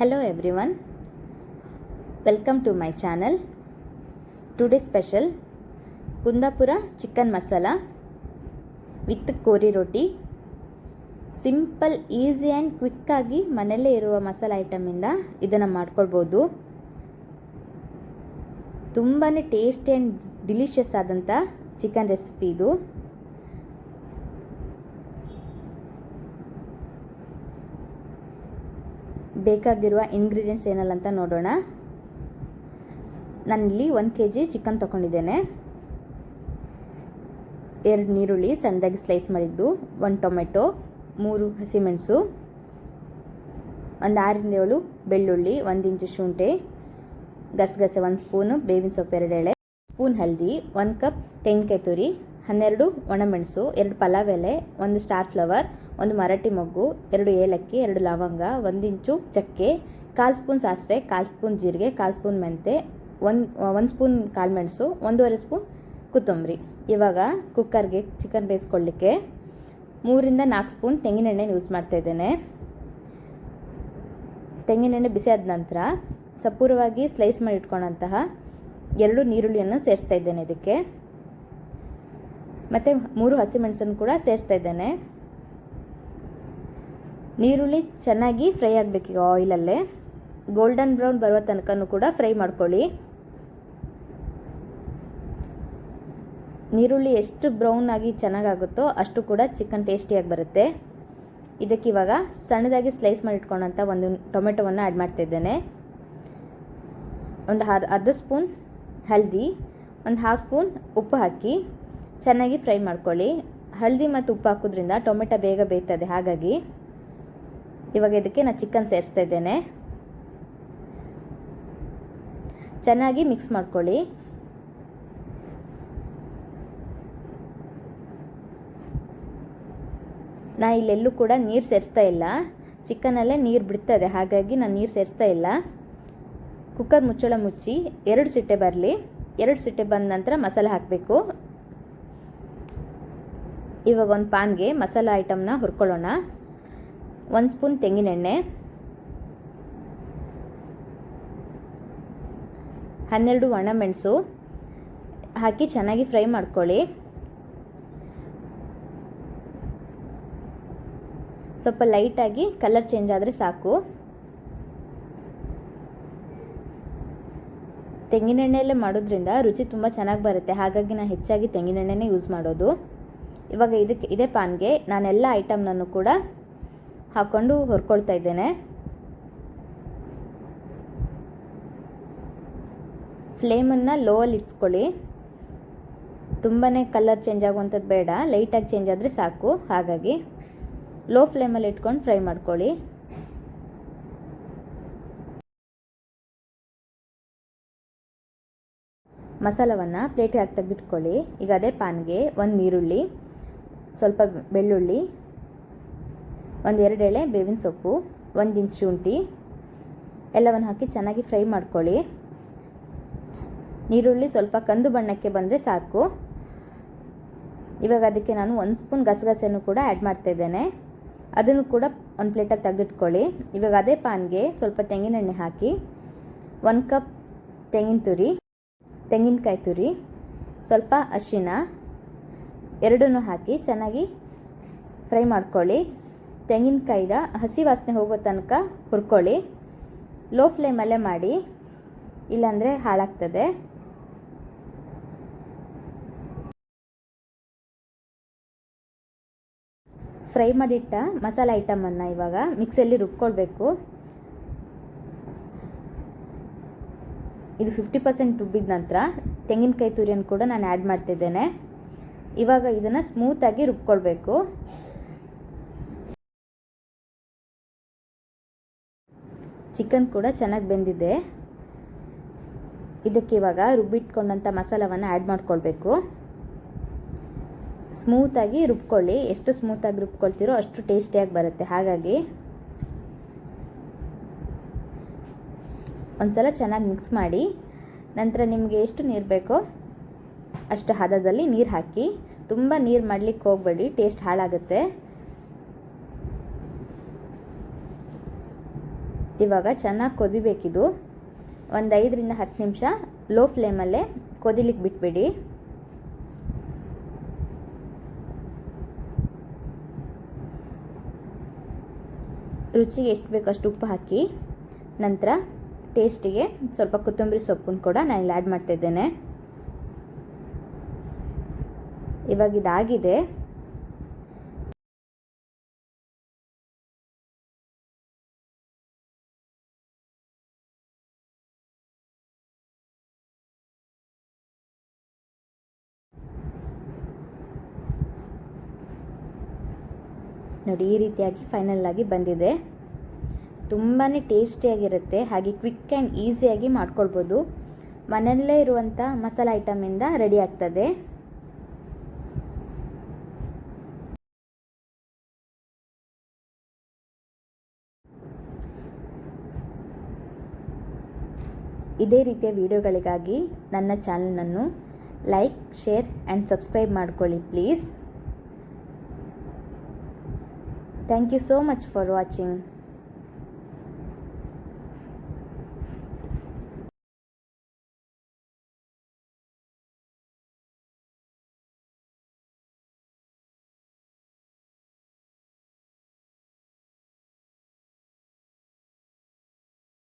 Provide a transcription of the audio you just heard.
Hello everyone, welcome to my channel. Today's special Kundapura chicken masala with kori roti. Simple, easy and quick ಆಗಿ ಮನೆಯಲ್ಲೇ ಇರುವ masala item ಇಂದ ಇದನ್ನ ಮಾಡ್ಕೊಳ್ಳಬಹುದು. ತುಂಬಾನೇ tasty and delicious ಆದಂತ chicken recipe ಇದು. ಬೇಕಾಗಿರುವ ಇಂಗ್ರೀಡಿಯೆಂಟ್ಸ್ ಏನಲ್ಲ ಅಂತ ನೋಡೋಣ. ನಾನಿಲ್ಲಿ 1 kg ಚಿಕನ್ ತಗೊಂಡಿದ್ದೇನೆ. 2 ನೀರುಳ್ಳಿ ಸಣ್ಣದಾಗಿ ಸ್ಲೈಸ್ ಮಾಡಿದ್ದು, 1 ಟೊಮೆಟೊ, 3 ಹಸಿಮೆಣಸು, ಒಂದು 6 ರಿಂದ 7 ಬೆಳ್ಳುಳ್ಳಿ, 1 ಇಂಚು ಶುಂಠಿ, ಗಸಗಸೆ 1 ಸ್ಪೂನು, ಬೇವಿನ ಸೊಪ್ಪು 2 ಎಳೆ, ಸ್ಪೂನ್ ಹಲ್ದಿ, 1 ಕಪ್ ತೆಂಗಿನಕಾಯಿ ತುರಿ, 12 ಒಣಮೆಣಸು, 2 ಪಲಾವ್ ಎಲೆ, 1 ಸ್ಟಾರ್ ಫ್ಲವರ್, 1 ಮರಾಠಿ ಮೊಗ್ಗು, 2 ಏಲಕ್ಕಿ, 2 ಲವಂಗ, 1 ಇಂಚು ಚಕ್ಕೆ, 1/4 ಸ್ಪೂನ್ ಸಾಸಿವೆ, 1/4 ಸ್ಪೂನ್ ಜೀರಿಗೆ, 1/4 ಸ್ಪೂನ್ ಮೆಂತೆ, 1 ಸ್ಪೂನ್ ಕಾಳುಮೆಣಸು, 1/2 ಸ್ಪೂನ್ ಕೊತ್ತಂಬರಿ. ಇವಾಗ ಕುಕ್ಕರ್ಗೆ ಚಿಕನ್ ಬೇಯಿಸ್ಕೊಳ್ಳಿಕ್ಕೆ 3 ರಿಂದ 4 ಸ್ಪೂನ್ ತೆಂಗಿನೆಣ್ಣೆ ಯೂಸ್ ಮಾಡ್ತಾ ಇದ್ದೇನೆ. ತೆಂಗಿನೆಣ್ಣೆ ಬಿಸಿ ಆದ ನಂತರ ಸಪೂರವಾಗಿ ಸ್ಲೈಸ್ ಮಾಡಿ ಇಟ್ಕೊಂಡಂತಹ 2 ನೀರುಳ್ಳಿಯನ್ನು ಸೇರಿಸ್ತಾ ಇದ್ದೇನೆ. ಇದಕ್ಕೆ ಮತ್ತು 3 ಹಸಿಮೆಣಸನ್ನು ಕೂಡ ಸೇರಿಸ್ತಾ ಇದ್ದೇನೆ. ನೀರುಳ್ಳಿ ಚೆನ್ನಾಗಿ ಫ್ರೈ ಆಗಬೇಕು. ಈಗ ಆಯಿಲಲ್ಲೇ ಗೋಲ್ಡನ್ ಬ್ರೌನ್ ಬರುವ ತನಕನೂ ಕೂಡ ಫ್ರೈ ಮಾಡ್ಕೊಳ್ಳಿ. ನೀರುಳ್ಳಿ ಎಷ್ಟು ಬ್ರೌನ್ ಆಗಿ ಚೆನ್ನಾಗಾಗುತ್ತೋ ಅಷ್ಟು ಕೂಡ ಚಿಕನ್ ಟೇಸ್ಟಿಯಾಗಿ ಬರುತ್ತೆ. ಇದಕ್ಕೆ ಇವಾಗ ಸಣ್ಣದಾಗಿ ಸ್ಲೈಸ್ ಮಾಡಿ ಇಟ್ಕೊಂಡಂಥ 1 ಟೊಮೆಟೊವನ್ನು ಆ್ಯಡ್ ಮಾಡ್ತಾ ಇದ್ದೇನೆ. ಒಂದು ಅರ್ಧ ಸ್ಪೂನ್ ಹಲ್ದಿ, 1/2 ಸ್ಪೂನ್ ಉಪ್ಪು ಹಾಕಿ ಚೆನ್ನಾಗಿ ಫ್ರೈ ಮಾಡ್ಕೊಳ್ಳಿ. ಹಲ್ದಿ ಮತ್ತು ಉಪ್ಪು ಹಾಕೋದ್ರಿಂದ ಟೊಮೆಟೊ ಬೇಗ ಬೇಯ್ತದೆ. ಹಾಗಾಗಿ ಇವಾಗ ಇದಕ್ಕೆ ನಾನು ಚಿಕನ್ ಸೇರಿಸ್ತಾ ಇದ್ದೇನೆ. ಚೆನ್ನಾಗಿ ಮಿಕ್ಸ್ ಮಾಡ್ಕೊಳ್ಳಿ. ನಾನು ಇಲ್ಲೆಲ್ಲೂ ಕೂಡ ನೀರು ಸೇರಿಸ್ತಾ ಇಲ್ಲ. ಚಿಕನಲ್ಲೇ ನೀರು ಬಿಡ್ತದೆ, ಹಾಗಾಗಿ ನಾನು ನೀರು ಸೇರಿಸ್ತಾ ಇಲ್ಲ. ಕುಕ್ಕರ್ ಮುಚ್ಚಳ ಮುಚ್ಚಿ 2 ಸಿಟ್ಟೆ ಬರಲಿ. 2 ಸಿಟ್ಟೆ ಬಂದ ನಂತರ ಮಸಾಲೆ ಹಾಕಬೇಕು. ಇವಾಗ ಒಂದು ಪಾನ್ಗೆ ಮಸಾಲ ಐಟಮ್ನ ಹುರ್ಕೊಳ್ಳೋಣ. 1 ಸ್ಪೂನ್ ತೆಂಗಿನೆಣ್ಣೆ, 12 ಒಣಮೆಣಸು ಹಾಕಿ ಚೆನ್ನಾಗಿ ಫ್ರೈ ಮಾಡ್ಕೊಳ್ಳಿ. ಸ್ವಲ್ಪ ಲೈಟಾಗಿ ಕಲರ್ ಚೇಂಜ್ ಆದರೆ ಸಾಕು. ತೆಂಗಿನೆಣ್ಣೆಯಲ್ಲೇ ಮಾಡೋದ್ರಿಂದ ರುಚಿ ತುಂಬ ಚೆನ್ನಾಗಿ ಬರುತ್ತೆ. ಹಾಗಾಗಿ ನಾನು ಹೆಚ್ಚಾಗಿ ತೆಂಗಿನೆಣ್ಣೆನೇ ಯೂಸ್ ಮಾಡೋದು. ಇವಾಗ ಇದೇ ಪಾನ್ಗೆ ನಾನೆಲ್ಲ ಐಟಮ್ನನ್ನು ಕೂಡ ಹಾಕ್ಕೊಂಡು ಹುರ್ಕೊಳ್ತಾ ಇದ್ದೇನೆ. ಫ್ಲೇಮನ್ನು ಲೋವಲ್ಲಿ ಇಟ್ಕೊಳ್ಳಿ. ತುಂಬಾ ಕಲರ್ ಚೇಂಜ್ ಆಗುವಂಥದ್ದು ಬೇಡ, ಲೈಟಾಗಿ ಚೇಂಜ್ ಆದರೆ ಸಾಕು. ಹಾಗಾಗಿ ಲೋ ಫ್ಲೇಮಲ್ಲಿ ಇಟ್ಕೊಂಡು ಫ್ರೈ ಮಾಡ್ಕೊಳ್ಳಿ. ಮಸಾಲವನ್ನು ಪ್ಲೇಟಿಗೆ ಹಾಕಿ ತೆಗೆದಿಟ್ಕೊಳ್ಳಿ. ಈಗ ಅದೇ ಪಾನ್ಗೆ 1 ನೀರುಳ್ಳಿ, ಸ್ವಲ್ಪ ಬೆಳ್ಳುಳ್ಳಿ, 1-2 ಎಳೆ ಬೇವಿನ ಸೊಪ್ಪು, 1 ಇಂಚು ಶುಂಠಿ ಎಲ್ಲವನ್ನು ಹಾಕಿ ಚೆನ್ನಾಗಿ ಫ್ರೈ ಮಾಡ್ಕೊಳ್ಳಿ. ನೀರುಳ್ಳಿ ಸ್ವಲ್ಪ ಕಂದು ಬಣ್ಣಕ್ಕೆ ಬಂದರೆ ಸಾಕು. ಇವಾಗ ಅದಕ್ಕೆ ನಾನು 1 ಸ್ಪೂನ್ ಗಸಗಸೆಯನ್ನು ಕೂಡ ಆ್ಯಡ್ ಮಾಡ್ತಾ ಇದ್ದೇನೆ. ಅದನ್ನು ಕೂಡ ಒಂದು ಪ್ಲೇಟಲ್ಲಿ ತೆಗೆದಿಟ್ಕೊಳ್ಳಿ. ಇವಾಗ ಅದೇ ಪಾನ್ಗೆ ಸ್ವಲ್ಪ ತೆಂಗಿನೆಣ್ಣೆ ಹಾಕಿ 1 ಕಪ್ ತೆಂಗಿನಕಾಯಿ ತುರಿ, ಸ್ವಲ್ಪ ಅರಿಶಿಣ ಎರಡನ್ನೂ ಹಾಕಿ ಚೆನ್ನಾಗಿ ಫ್ರೈ ಮಾಡ್ಕೊಳ್ಳಿ. ತೆಂಗಿನಕಾಯಿದ ಹಸಿ ವಾಸನೆ ಹೋಗೋ ತನಕ ಹುರ್ಕೊಳ್ಳಿ. ಲೋ ಫ್ಲೇಮಲ್ಲೇ ಮಾಡಿ, ಇಲ್ಲಾಂದರೆ ಹಾಳಾಗ್ತದೆ. ಫ್ರೈ ಮಾಡಿಟ್ಟ ಮಸಾಲೆ ಐಟಮನ್ನು ಇವಾಗ ಮಿಕ್ಸಿಯಲ್ಲಿ ರುಬ್ಕೊಳ್ಬೇಕು. ಇದು 50% ರುಬ್ಬಿದ ನಂತರ ತೆಂಗಿನಕಾಯಿ ತುರಿಯನ್ನು ಕೂಡ ನಾನು ಆ್ಯಡ್ ಮಾಡ್ತಿದ್ದೇನೆ. ಇವಾಗ ಇದನ್ನು ಸ್ಮೂತಾಗಿ ರುಬ್ಕೊಳ್ಬೇಕು. ಚಿಕನ್ ಕೂಡ ಚೆನ್ನಾಗಿ ಬೆಂದಿದೆ. ಇದಕ್ಕೆ ಇವಾಗ ರುಬ್ಬಿಟ್ಕೊಂಡಂಥ ಮಸಾಲವನ್ನು ಆ್ಯಡ್ ಮಾಡ್ಕೊಳ್ಬೇಕು. ಸ್ಮೂತಾಗಿ ರುಬ್ಕೊಳ್ಳಿ. ಎಷ್ಟು ಸ್ಮೂತಾಗಿ ರುಬ್ಕೊಳ್ತೀರೋ ಅಷ್ಟು ಟೇಸ್ಟಿಯಾಗಿ ಬರುತ್ತೆ. ಹಾಗಾಗಿ ಒಂದ್ಸಲ ಚೆನ್ನಾಗಿ ಮಿಕ್ಸ್ ಮಾಡಿ ನಂತರ ನಿಮಗೆ ಎಷ್ಟು ನೀರು ಬೇಕೋ ಅಷ್ಟು ಹದದಲ್ಲಿ ನೀರು ಹಾಕಿ. ತುಂಬ ನೀರು ಮಾಡಲಿಕ್ಕೆ ಹೋಗಬೇಡಿ, ಟೇಸ್ಟ್ ಹಾಳಾಗುತ್ತೆ. ಇವಾಗ ಚೆನ್ನಾಗಿ ಕೊದಿಬೇಕಿದು. ಒಂದು 5ರಿಂದ 10 ನಿಮಿಷ ಲೋ ಫ್ಲೇಮಲ್ಲೇ ಕೊದಿಲಿಕ್ಕೆ ಬಿಟ್ಬಿಡಿ. ರುಚಿಗೆ ಎಷ್ಟು ಬೇಕೋ ಅಷ್ಟು ಉಪ್ಪು ಹಾಕಿ, ನಂತರ ಟೇಸ್ಟಿಗೆ ಸ್ವಲ್ಪ ಕೊತ್ತಂಬರಿ ಸೊಪ್ಪನ್ನು ಕೂಡ ನಾನಿಲ್ಲಿ ಆ್ಯಡ್ ಮಾಡ್ತಾಯಿದ್ದೇನೆ. ಇವಾಗ ಇದಾಗಿದೆ. ನೋಡಿ, ಈ ರೀತಿಯಾಗಿ ಫೈನಲ್ ಆಗಿ ಬಂದಿದೆ. ತುಂಬಾ ಟೇಸ್ಟಿಯಾಗಿರುತ್ತೆ, ಹಾಗೆ ಕ್ವಿಕ್ ಆ್ಯಂಡ್ ಈಸಿಯಾಗಿ ಮಾಡ್ಕೊಳ್ಬೋದು. ಮನೆಯಲ್ಲೇ ಇರುವಂಥ ಮಸಾಲೆ ಐಟಮಿಂದ ರೆಡಿ ಆಗ್ತದೆ. ಇದೇ ರೀತಿಯ ವಿಡಿಯೋಗಳಿಗಾಗಿ ನನ್ನ ಚಾನಲನ್ನು ಲೈಕ್, ಶೇರ್ ಆ್ಯಂಡ್ ಸಬ್ಸ್ಕ್ರೈಬ್ ಮಾಡ್ಕೊಳ್ಳಿ please. Thank you so much for watching.